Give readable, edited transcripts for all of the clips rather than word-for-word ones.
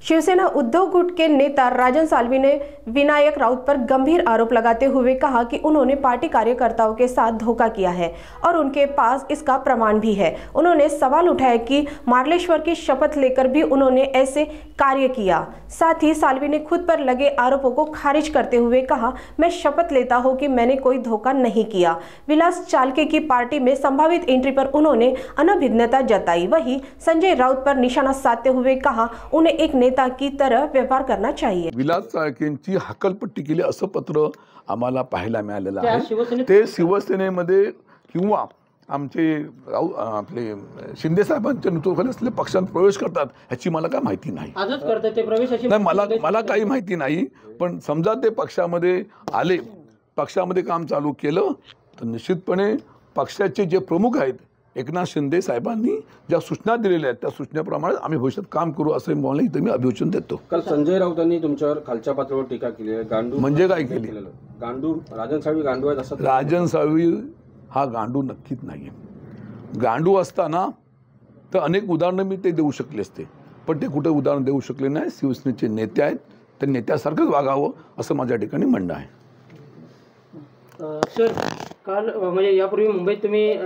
शिवसेना उद्धव गुट के नेता राजन साल्वी ने विनायक राउत पर गंभीर आरोप लगाते हुए कहा कि उन्होंने पार्टी कार्यकर्ताओं के साथ धोखा किया है और उनके पास इसका प्रमाण भी है। उन्होंने सवाल उठाया कि मार्लेश्वर की शपथ लेकर भी उन्होंने ऐसे कार्य किया। साथ ही साल्वी ने खुद पर लगे आरोपों को खारिज करते हुए कहा, मैं शपथ लेता हूं कि मैंने कोई धोखा नहीं किया। विलास चालके की पार्टी में संभावित एंट्री पर उन्होंने अनभिज्ञता जताई। वहीं संजय राउत पर निशाना साधते हुए कहा, उन्हें एक नेता की तरह व्यवहार करना चाहिए। विलास चाळकेंची हकलपट्टी केली असं पत्र आम्हाला पाहायला मिळालेलं आहे। ते शिवसेनेमध्ये किंवा आमचे आपले शिंदे साहेबांच्या नेतृत्वाखाली असलेले पक्षात प्रवेश करतात ह्याची मला काय माहिती नाही। आजच करतात ते प्रवेश अशी नाही, मला काही माहिती नाही। पण समजा ते पक्षामध्ये आले, पक्षामध्ये काम चालू केलं तर निश्चितपणे पक्षाचे जे प्रमुख आहेत एकनाथ शिंदे साहेबांनी ज्या सूचना दिलेल्या आहेत त्या सूचनेप्रमाणे आम्ही भविष्यात काम करू असं मला इथे मी अभिवचन देतो। काल संजय राऊतांनी तुमच्यावर खालच्या पातळीवर टीका केली आहे। गांडू म्हणजे काय केली? गांडू राजन साळवी गांडू आहेत असं? राजन साळवी हा गांडू नक्कीच नाही आहे। गांडू असताना तर अनेक उदाहरणं मी ते देऊ शकले असते, पण ते कुठे उदाहरण देऊ शकले नाही। शिवसेनेचे नेते आहेत, त्या नेत्यासारखंच वागावं असं माझ्या ठिकाणी म्हणणं आहे। सर, काल म्हणजे यापूर्वी मुंबईत तुम्ही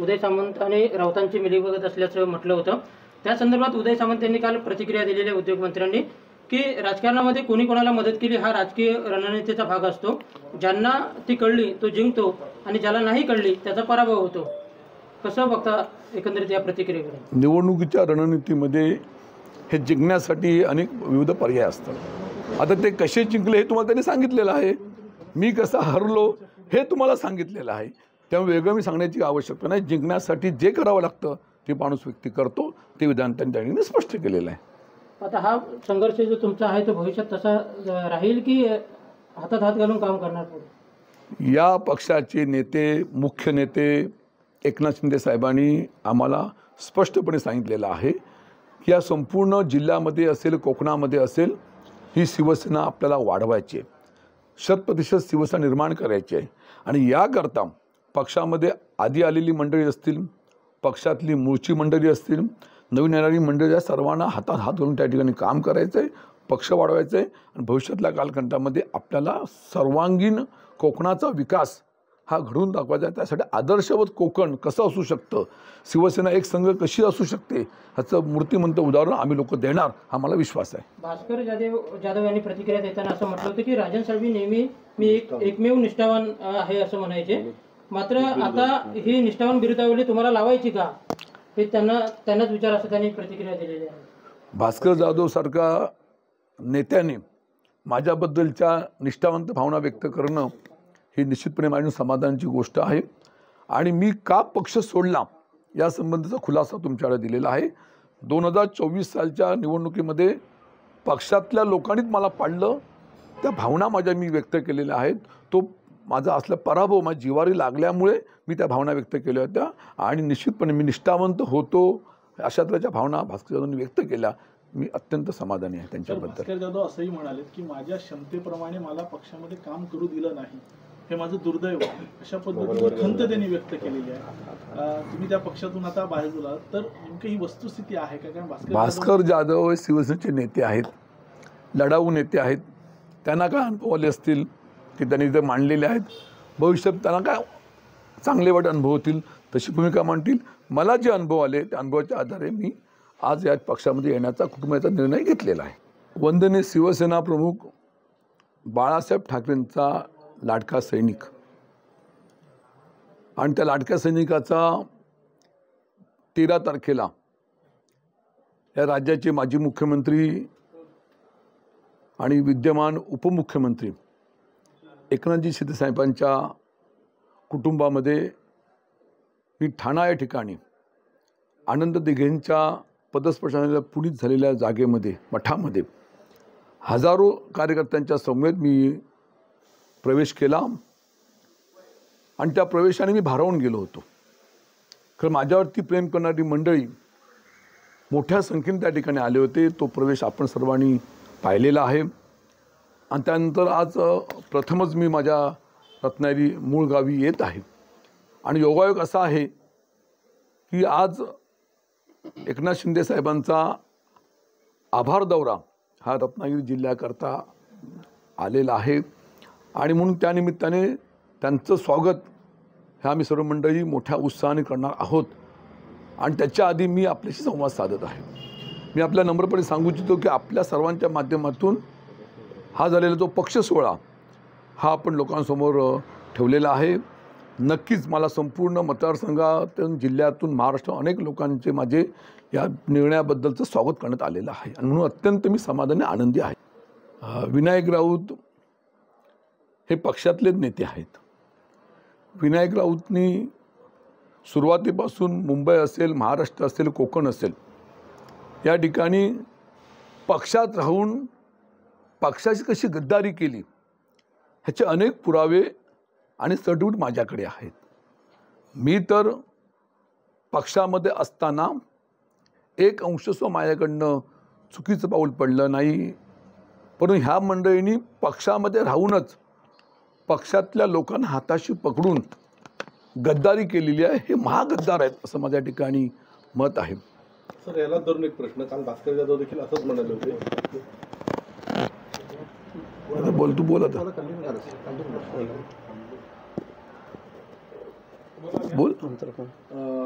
उदय सामंत आणि राऊतांची मिलीभगत असल्याचं म्हटलं होतं। त्या संदर्भात उदय सामंत यांनी काल प्रतिक्रिया दिलेल्या उद्योगमंत्र्यांनी की राजकारणामध्ये कोणी कोणाला मदत केली हा राजकीय रणनीतीचा भाग असतो। ज्यांना ती कळली तो जिंकतो आणि ज्याला नाही कळली त्याचा पराभव होतो। कसं बघता एकंदरीत या प्रतिक्रियेकडे? निवडणुकीच्या रणनीतीमध्ये हे जिंकण्यासाठी अनेक विविध पर्याय असतात। आता ते कसे जिंकले हे तुम्हाला त्यांनी सांगितलेलं आहे, मी कसा हरलो हे तुम्हाला सांगितलेलं आहे। त्यामुळे वेगळं मी सांगण्याची आवश्यकता नाही। जिंकण्यासाठी जे करावं लागतं ते माणूस व्यक्ती करतो, ते विधान त्यांनी स्पष्ट केलेलं आहे। आता हा संघर्ष जो तुमचा आहे तो भविष्यात तसा राहील की हातात हात घालून काम करणार पुढे? या पक्षाचे नेते, मुख्य नेते एकनाथ शिंदे साहेबांनी आम्हाला स्पष्टपणे सांगितलेलं आहे की या संपूर्ण जिल्ह्यामध्ये असेल, कोकणामध्ये असेल, ही शिवसेना आपल्याला वाढवायची आहे, 100% शिवसेना निर्माण करायची आहे। आणि याकरता पक्षामध्ये आधी आलेली मंडळी असतील, पक्षातली मूळची मंडळी असतील, नवीन येणारी मंडळी, या सर्वांना हातात हात घालून त्या ठिकाणी काम करायचं आहे, पक्ष वाढवायचं आहे। आणि भविष्यातल्या कालखंडामध्ये आपल्याला सर्वांगीण कोकणाचा विकास हा घडवून दाखवायचा आहे। त्यासाठी आदर्शवत कोकण कसं असू शकतं, शिवसेना एक संघ कशी असू शकते ह्याचं मूर्तिमंत उदाहरण आम्ही लोक देणार हा मला विश्वास आहे। भास्कर जाधव यांनी प्रतिक्रिया देताना असं म्हटलं होतं की राजन साळवी नेहमी मी एकमेव निष्ठावान आहे असं म्हणायचे, मात्र आता ही निष्ठावान बिरुदावली तुम्हाला लावायची का हे त्यांनाच विचार असं त्यांनी प्रतिक्रिया दिलेली आहे। भास्कर जाधव सारखा नेत्याने माझ्याबद्दलच्या निष्ठावंत भावना व्यक्त करणं ही निश्चितपणे माझ्या समाधानाची गोष्ट आहे। आणि मी का पक्ष सोडला या संबंधीचा खुलासा तुमच्याकडे दिलेला आहे। 2024 सालच्या निवडणुकीमध्ये पक्षातल्या लोकांनीच मला पाडलं, त्या भावना माझ्या मी व्यक्त केलेल्या आहेत। तो माझा असला पराभव माझ्या जिवारी लागल्यामुळे मी त्या भावना व्यक्त केल्या होत्या आणि निश्चितपणे मी निष्ठावंत होतो अशा तऱ्हेच्या भावना भास्कर जाधवनी व्यक्त केल्या। मी अत्यंत समाधानी आहे त्यांच्याबद्दल। भास्कर जाधव असंही म्हणाले की माझ्या क्षमतेप्रमाणे मला पक्षामध्ये काम करू दिलं नाही, हे माझं दुर्दैव आहे, अशा पद्धतीने खंत त्यांनी व्यक्त केलेली आहे। तुम्ही त्या पक्षातून आता बाहेर गेलात तर नेमकी ही वस्तुस्थिती आहे का? कारण भास्कर जाधव शिवसेनेचे नेते आहेत, लढाऊ नेते आहेत, त्यांना काय अनुभव आले असतील की त्यांनी ते मांडलेले आहेत, भविष्यात त्यांना काय चांगले वाईट अनुभव होतील तशी भूमिका मांडतील। मला जे अनुभव आले त्या अनुभवाच्या आधारे मी आज या पक्षामध्ये येण्याचा कुटुंबाचा निर्णय घेतलेला आहे। वंदनीय शिवसेना प्रमुख बाळासाहेब ठाकरेंचा लाडका सैनिक आणि त्या लाडक्या सैनिकाचा 13 तारखेला या राज्याचे माजी मुख्यमंत्री आणि विद्यमान उपमुख्यमंत्री एकनाथजी शिंदे साहेबांच्या कुटुंबामध्ये मी ठाणा या ठिकाणी आनंद दिघेंच्या पदस्पर्शाला पुनीत झालेल्या जागेमध्ये मठामध्ये हजारो कार्यकर्त्यांच्या समवेत मी प्रवेश केला आणि त्या प्रवेशाने मी भारावून गेलो होतो। खरं माझ्यावरती प्रेम करणारी मंडळी मोठ्या संख्येने त्या ठिकाणी आले होते। तो प्रवेश आपण सर्वांनी पाहिलेला आहे आणि त्यानंतर आज प्रथमच मी माझ्या रत्नागिरी मूळ गावी येत आहे आणि योगायोग असा आहे की आज एकनाथ शिंदे साहेबांचा आभार दौरा हा रत्नागिरी जिल्ह्याकरता आलेला आहे आणि म्हणून त्यानिमित्ताने त्यांचं स्वागत हे आम्ही सर्व मंडळी मोठ्या उत्साहाने करणार आहोत आणि त्याच्या आधी मी आपल्याशी संवाद साधत आहे. मी आपल्या नम्रपणे सांगू इच्छितो की आपल्या सर्वांच्या माध्यमातून हा झालेला जो पक्ष सोहळा हा आपण लोकांसमोर ठेवलेला आहे. नक्कीच मला संपूर्ण मतदारसंघातून जिल्ह्यातून महाराष्ट्र अनेक लोकांचे माझे या निर्णयाबद्दलचं स्वागत करण्यात आलेलं आहे आणि म्हणून अत्यंत मी समाधानी आनंदी आहे. विनायक राऊत हे पक्षातलेच नेते आहेत. विनायक राऊतनी सुरुवातीपासून मुंबई असेल, महाराष्ट्र असेल, कोकण असेल या ठिकाणी पक्षात राहून पक्षाची कशी गद्दारी केली ह्याचे अनेक पुरावे आणि सर्टिफिकेट माझ्याकडे आहेत. मी तर पक्षामध्ये असताना एक अंशस्व माझ्याकडनं चुकीचं पाऊल पडलं नाही, परंतु ह्या मंडळींनी पक्षामध्ये राहूनच पक्षातल्या लोकांना हाताशी पकडून गद्दारी केलेली आहे. हे महागद्दार आहेत असं माझ्या ठिकाणी मत आहे. सर, याला धरून एक प्रश्न, काल भास्कर जाधव देखील असंच म्हणाले होते. बोल, तू बोल आता. बोल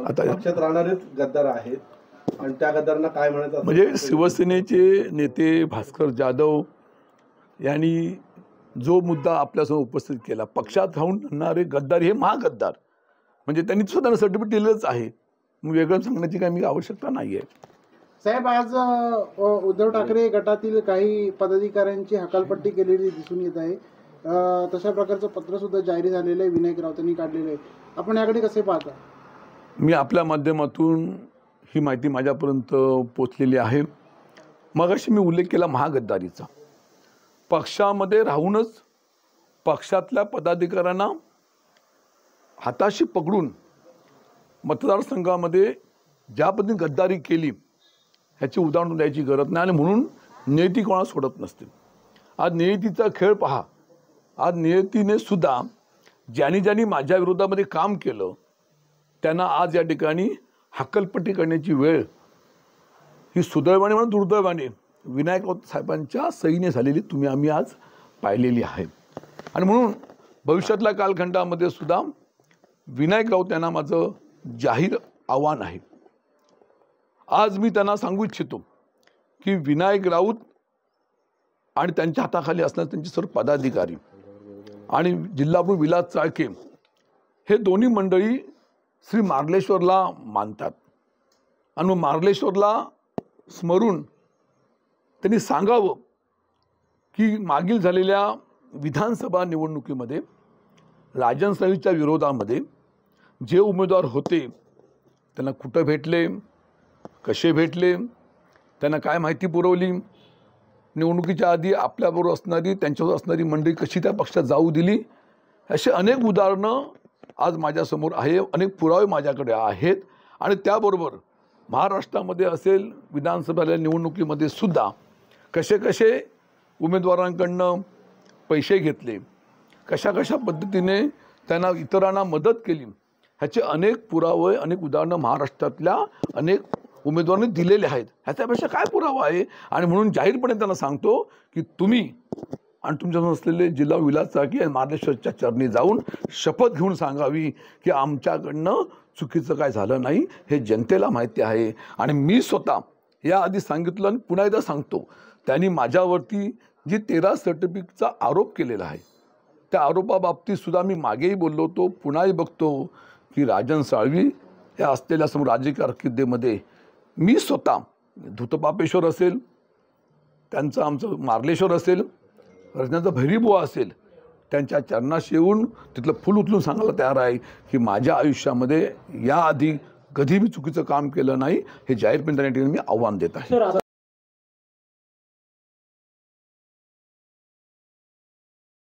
आता. पक्षात राहणारेच गद्दार आहेत आणि त्या गद्दारांना काय म्हणायचं म्हणजे शिवसेनेचे नेते भास्कर जाधव यांनी जो मुद्दा आपल्यासमोर उपस्थित केला, पक्षात राहून राहणारे गद्दार हे महागद्दार, म्हणजे त्यांनी स्वतःला सर्टिफिकेट दिलंच आहे. मग वेगळं सांगण्याची काही मी आवश्यकता नाही आहे. साहेब, आज उद्धव ठाकरे गटातील काही पदाधिकाऱ्यांची हकालपट्टी केलेली दिसून येत आहे. तशा प्रकारचं पत्र सुद्धा जाहीर झालेलं आहे, विनायक राऊतांनी काढलेलं आहे. आपण याकडे कसे पाहता? मी आपल्या माध्यमातून ही माहिती माझ्यापर्यंत पोचलेली आहे. मगाशी मी उल्लेख केला महागद्दारीचा. पक्षामध्ये राहूनच पक्षातल्या पदाधिकाऱ्यांना हाताशी पकडून मतदारसंघामध्ये ज्या पद्धतीने गद्दारी केली ह्याची उदाहरण द्यायची गरज नाही आणि म्हणून नियती कोणाला सोडत नसते. आज नियतीचा खेळ पहा. आज नियतीने सुद्धा ज्यांनी माझ्या विरोधामध्ये काम केलं त्यांना आज या ठिकाणी हक्कलपट्टी करण्याची वेळ ही सुदैवाने म्हणून दुर्दैवाने विनायक राऊत साहेबांच्या सहीने झालेली आम्ही आज पाहिलेली आहे. आणि म्हणून भविष्यातल्या कालखंडामध्ये सुद्धा विनायक राऊत यांना माझं जाहीर आव्हान आहे. आज मी त्यांना सांगू इच्छितो की विनायक राऊत आणि त्यांच्या हाताखाली असणारे त्यांचे सर्व पदाधिकारी आणि जिल्हाप्रमुख विलास चाळके हे दोन्ही मंडळी श्री मार्लेश्वरला मानतात आणि मग मार्लेश्वरला स्मरून त्यांनी सांगावं की मागील झालेल्या विधानसभा निवडणुकीमध्ये राजन साळवीच्या विरोधामध्ये जे उमेदवार होते त्यांना कुठं भेटले, कसे भेटले, त्यांना काय माहिती पुरवली, निवडणुकीच्या आधी आपल्याबरोबर असणारी त्यांच्याबरोबर असणारी मंडळी कशी त्या पक्षात जाऊ दिली, असे अनेक उदाहरणं आज माझ्यासमोर आहे. अनेक पुरावे माझ्याकडे आहेत आणि त्याबरोबर महाराष्ट्रामध्ये असेल विधानसभेच्या निवडणुकीमध्ये सुद्धा कसे कसे उमेदवारांकडनं पैसे घेतले, कशा कशा पद्धतीने त्यांना इतरांना मदत केली ह्याचे अनेक पुरावे, अनेक उदाहरणं महाराष्ट्रातल्या अनेक उमेदवारांनी दिलेले आहेत. ह्याच्यापेक्षा काय पुरावा आहे? आणि म्हणून जाहीरपणे त्यांना सांगतो की तुम्ही आणि तुमच्यासमोर असलेले जिल्हा विलास चाळके आणि मार्लेश्वरच्या चरणी जाऊन शपथ घेऊन सांगावी की आमच्याकडनं चुकीचं काय झालं नाही हे जनतेला माहिती आहे. आणि मी स्वतः याआधी सांगितलं आणि पुन्हा एकदा सांगतो, त्यांनी माझ्यावरती जी 13 सर्टिफिकेटचा आरोप केलेला आहे त्या आरोपाबाबतीत सुद्धा मी मागेही बोललो होतो, पुन्हाही बघतो की राजन साळवी या असलेल्या समोर राजकीय कारकिर्दीमध्ये मी स्वतः धुतपापेश्वर असेल, त्यांचं आमचं मार्लेश्वर असेल, रजनाचा भैरीबुवा असेल, त्यांच्या चरणाशी येऊन तिथलं फुल उचलून सांगायला तयार आहे की माझ्या आयुष्यामध्ये याआधी कधी मी चुकीचं काम केलं नाही. हे जाहीरपणे मी आव्हान देत आहे.